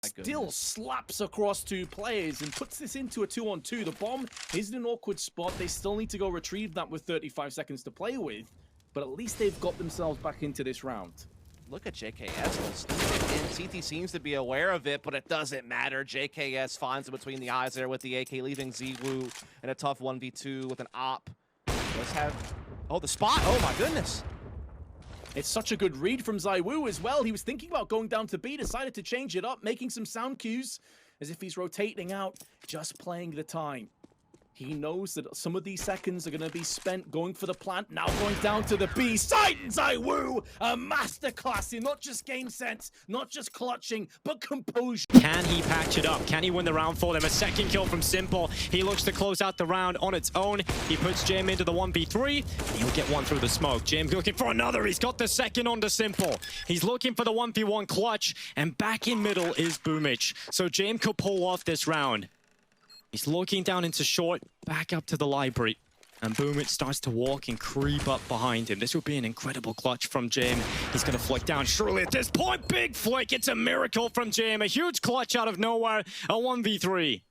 Still slaps across two players and puts this into a 2-on-2. The bomb is in an awkward spot. They still need to go retrieve that with 35 seconds to play with, but at least they've got themselves back into this round. Look at JKS, and CT seems to be aware of it, but it doesn't matter. JKS finds it between the eyes there with the AK, leaving ZywOo in a tough 1v2 with an op. Let's have, oh, the spot, oh my goodness. It's such a good read from ZywOo as well. He was thinking about going down to B, decided to change it up, making some sound cues as if he's rotating out, just playing the time. He knows that some of these seconds are going to be spent going for the plant, now going down to the B site. ZywOo, a masterclass in not just game sense, not just clutching, but composure. Can he patch it up? Can he win the round for them? A second kill from s1mple. He looks to close out the round on its own. He puts Jame into the 1v3. He'll get one through the smoke. Jame looking for another. He's got the second onto s1mple. He's looking for the 1v1 clutch, and back in middle is Boomich. So Jame could pull off this round. He's looking down into short, back up to the library. And Boomich starts to walk and creep up behind him. This would be an incredible clutch from Jame. He's going to flick down surely at this point. Big flick. It's a miracle from Jame. A huge clutch out of nowhere. A 1v3.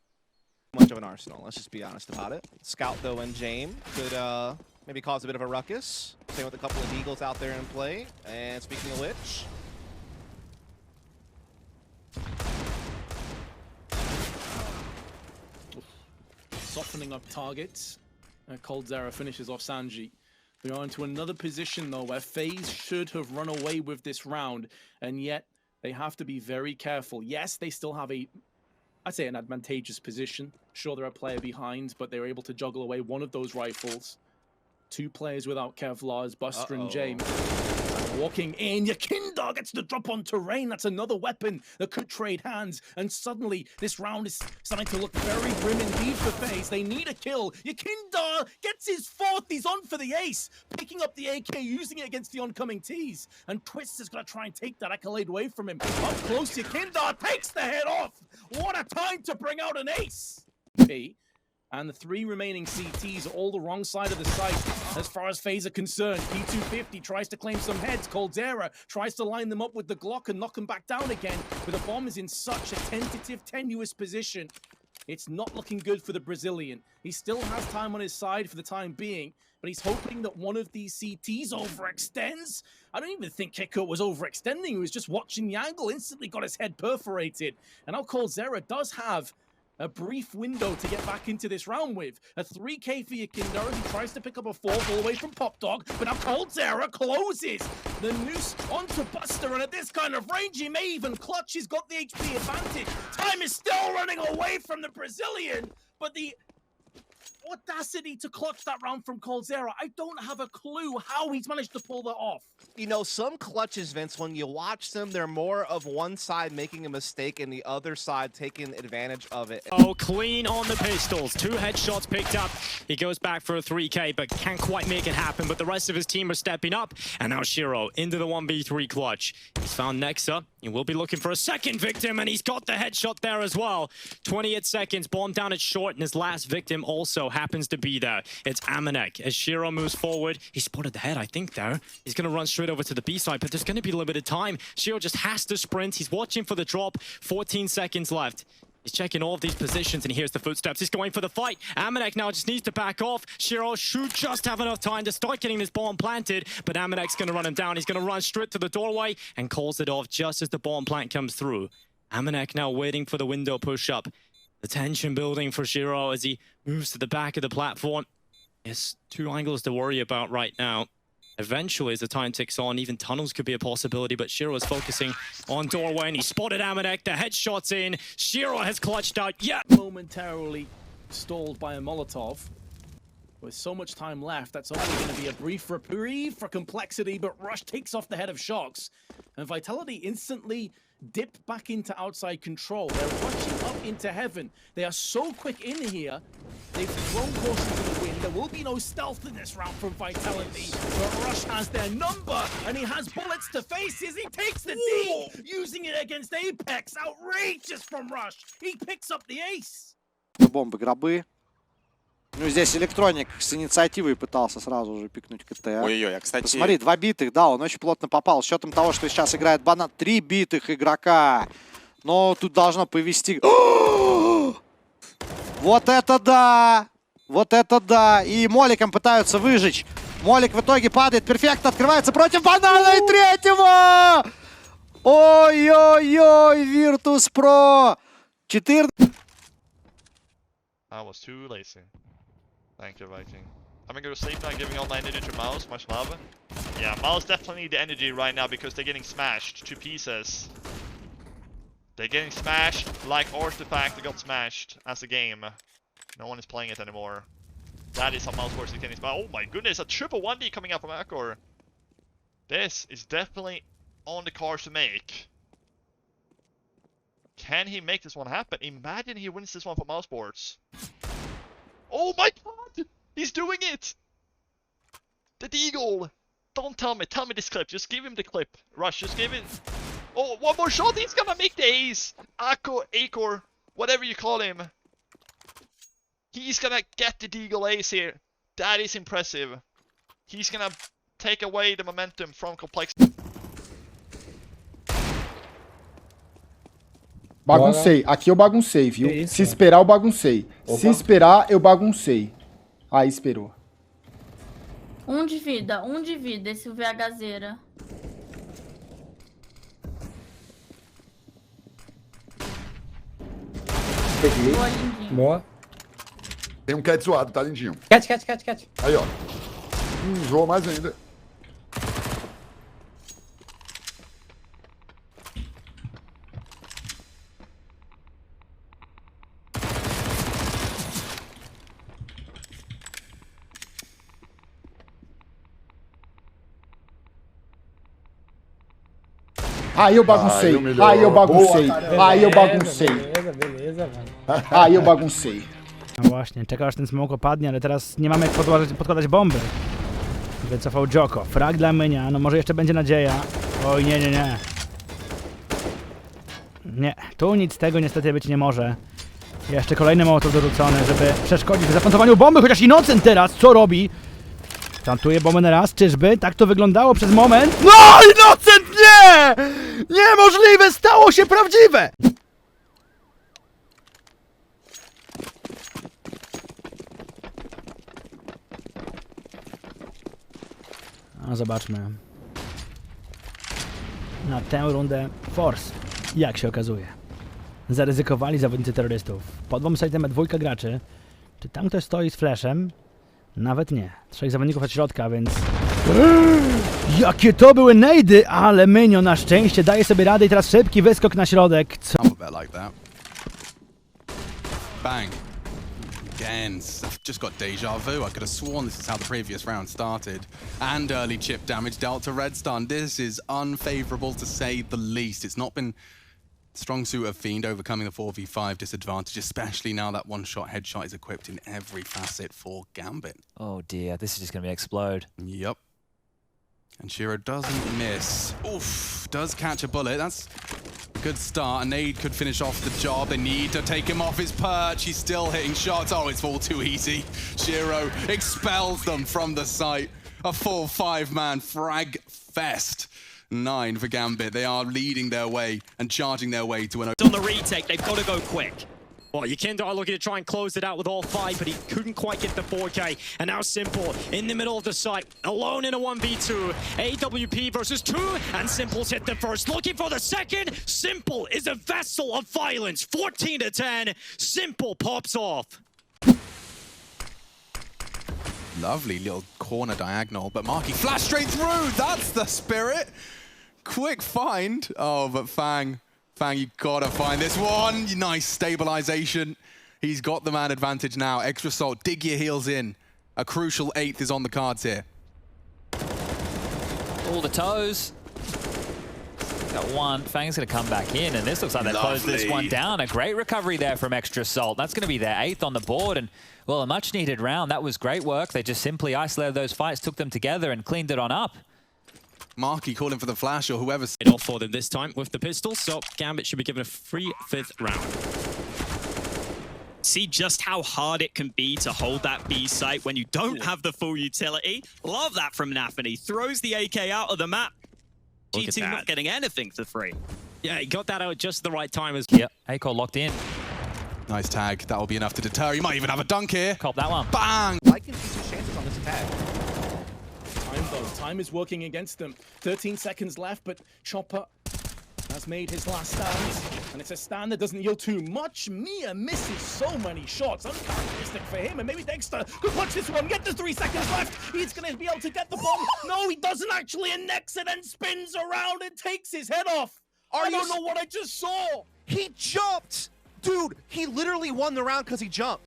Much of an arsenal, let's just be honest about it. Scout, though, and Jame could maybe cause a bit of a ruckus. Same with a couple of Deagles out there in play. And speaking of which... Softening up targets. Coldzera finishes off Sanji. We are into another position though where FaZe should have run away with this round, and yet they have to be very careful. Yes, they still have I'd say an advantageous position. Sure, they're a player behind, but they were able to juggle away one of those rifles. Two players without Kevlars, Buster and Jame. Walking in, Yekindar gets the drop on terrain. That's another weapon that could trade hands. And suddenly, this round is starting to look very grim indeed for FaZe. They need a kill. Yekindar gets his fourth. He's on for the ace. Picking up the AK, using it against the oncoming T's. And Twist is going to try and take that accolade away from him. Up close, Yekindar takes the head off. What a time to bring out an ace. And the three remaining CTs are all the wrong side of the site as far as FaZe are concerned. P250 tries to claim some heads. Coldzera tries to line them up with the Glock and knock them back down again. But the bomb is in such a tentative, tenuous position. It's not looking good for the Brazilian. He still has time on his side for the time being, but he's hoping that one of these CTs overextends. I don't even think Kiko was overextending. He was just watching the angle, instantly got his head perforated. And now Coldzera does have a brief window to get back into this round with. A 3K for Yekindar as he tries to pick up a 4th all the way from Pop Dog, but now Coldzera closes the noose onto Buster, and at this kind of range, he may even clutch. He's got the HP advantage. Time is still running away from the Brazilian, but the audacity to clutch that round from Coldzera, I don't have a clue how he's managed to pull that off. You know, some clutches, Vince, when you watch them, they're more of one side making a mistake and the other side taking advantage of it. Oh, clean on the pistols. 2 headshots picked up. He goes back for a 3K, but can't quite make it happen. But the rest of his team are stepping up. And now Sh1ro into the 1v3 clutch. He's found Nexa. He will be looking for a second victim, and he's got the headshot there as well. 28 seconds, bomb down at short, and his last victim also happens to be there. It's Amanek. As Sh1ro moves forward, he spotted the head, I think, there. He's going to run straight over to the B side, but there's going to be limited time. Sh1ro just has to sprint. He's watching for the drop. 14 seconds left. He's checking all of these positions, and he hears the footsteps. He's going for the fight. Amanek now just needs to back off. Sh1ro should just have enough time to start getting this bomb planted, but Amanek's going to run him down. He's going to run straight to the doorway and calls it off just as the bomb plant comes through. Amanek now waiting for the window push-up. The tension building for Sh1ro as he moves to the back of the platform. Yes, 2 angles to worry about right now. Eventually, as the time ticks on, even tunnels could be a possibility, but Sh1ro is focusing on doorway, and he spotted Amanek. The headshot's in. Sh1ro has clutched out yet. Momentarily stalled by a Molotov. With so much time left, that's only going to be a brief reprieve for complexity, but Rush takes off the head of Shox. And Vitality instantly dip back into outside control. They're rushing up into heaven. They are so quick in here. They've thrown caution to the wind. There will be no stealth in this round from Vitality. But Rush has their number, and he has bullets to faces. He takes the D, using it against Apex. Outrageous from Rush. He picks up the ace. Бомбы, гробы. Ну, здесь Электроник с инициативой пытался сразу же пикнуть КТ. Ой-ой-ой, а кстати... Посмотри, 2 битых, да, он очень плотно попал. Счетом того, что сейчас играет Банан, 3 битых игрока. Но тут должно повести. Вот это да! Вот это да! И моликом пытаются выжечь. Молик в итоге падает. Перфекто открывается против банана и третьего! Ой-ой-ой, VIRTUSPRO! 14. I was too lazy. Thank you, Viking. I'm gonna go to sleep now, giving all my energy to Mouse. Much love. Yeah, Mouse definitely need the energy right now because they're getting smashed to pieces. They're getting smashed like Artifact got smashed as a game. No one is playing it anymore. That is how MouseSports is getting smashed. Oh my goodness, a triple 1D coming up from acoR. This is definitely on the cards to make. Can he make this one happen? Imagine he wins this one for MouseSports. Oh my god! He's doing it! The Deagle! Don't tell me this clip. Just give him the clip. Rush, just give it. Oh, one more shot! He's gonna make the ace! acoR, whatever you call him. He's gonna get the Deagle Ace here. That is impressive. He's gonna take away the momentum from complexity. Baguncei. Aqui eu baguncei, viu? Se esperar, eu baguncei. Opa. Se esperar, eu baguncei. Aí esperou. Um de vida, esse VHZera. Peguei. Boa, lindinho. Boa. Tem um cat zoado, tá, lindinho? Cat. Aí, ó. Zoou mais ainda. Aí eu baguncei. Aí eu baguncei. Aí eu baguncei. Beleza, mano. Aí eu baguncei. No właśnie, czekał aż ten smoke opadnie, ale teraz nie mamy jak podkładać bomby. Wycofał Joko. Frag dla Mynia, no może jeszcze będzie nadzieja. Oj, nie. Nie, tu nic z tego niestety być nie może. Jeszcze kolejny mołotów dorzucony, żeby przeszkodzić w zaplantowaniu bomby, chociaż Innocent teraz co robi? Plantuje bombę na raz, czyżby? Tak to wyglądało przez moment. No, Innocent nie! Niemożliwe, stało się prawdziwe! A zobaczmy. Na tę rundę Force, jak się okazuje. Zaryzykowali zawodnicy terrorystów. Pod bombsite'em dwójka graczy. Czy tam ktoś stoi z flashem? Nawet nie. 3 zawodników od środka, więc... Jakie to były nejdy, ale Mynio na szczęście daje sobie radę i teraz szybki wyskok na środek. Co? Bang. Again, I've just got deja vu. I could have sworn this is how the previous round started. And early chip damage dealt to Redstone. This is unfavorable to say the least. It's not been strong suit of FaNg overcoming the 4v5 disadvantage, especially now that one-shot headshot is equipped in every facet for GAMBIT. Oh dear, this is just going to explode. Yep. And Sh1ro doesn't miss. Oof, does catch a bullet. That's a good start. A nade could finish off the job. They need to take him off his perch. He's still hitting shots. Oh, it's all too easy. Sh1ro expels them from the site. A full 5-man frag fest. 9 for GAMBIT. They are leading their way and charging their way to an... On the retake, they've got to go quick. Well, Yekindar looking to try and close it out with all 5, but he couldn't quite get the 4K. And now s1mple in the middle of the site, alone in a 1v2. AWP versus 2, and s1mple's hit the first. Looking for the second. s1mple is a vessel of violence. 14-10. s1mple pops off. Lovely little corner diagonal, but Marky flash straight through. That's the spirit. Quick find. Oh, but FaNg, you gotta find this one. Nice stabilization. He's got the man advantage now. Extra salt, dig your heels in. A crucial 8th is on the cards here. All the toes. Got one. FaNg's going to come back in, and this looks like they closed this one down. A great recovery there from Extra Salt. That's going to be their 8th on the board, and, well, a much-needed round. That was great work. They just simply isolated those fights, took them together, and cleaned it on up. Marky calling for the flash, or whoever's... It off for them this time with the pistol, so GAMBIT should be given a free 5th round. See just how hard it can be to hold that B site when you don't have the full utility. Love that from nafany. Throws the AK out of the map. G2 not getting anything for free. Yeah, he got that out just the right time as Yep, acoR locked in. Nice tag. That will be enough to deter. He might even have a dunk here. Cop that one. Bang! I can see some chances on this attack. Time though, time is working against them. 13 seconds left, but Chopper has made his last stand, and it's a stand that doesn't yield too much. Mia misses so many shots, uncharacteristic for him, and maybe Dexter could punch this one, get the 3 seconds left. He's gonna be able to get the bomb. No, he doesn't actually, and Nexa then spins around and takes his head off. I don't know what I just saw. He jumped! Dude, he literally won the round because he jumped.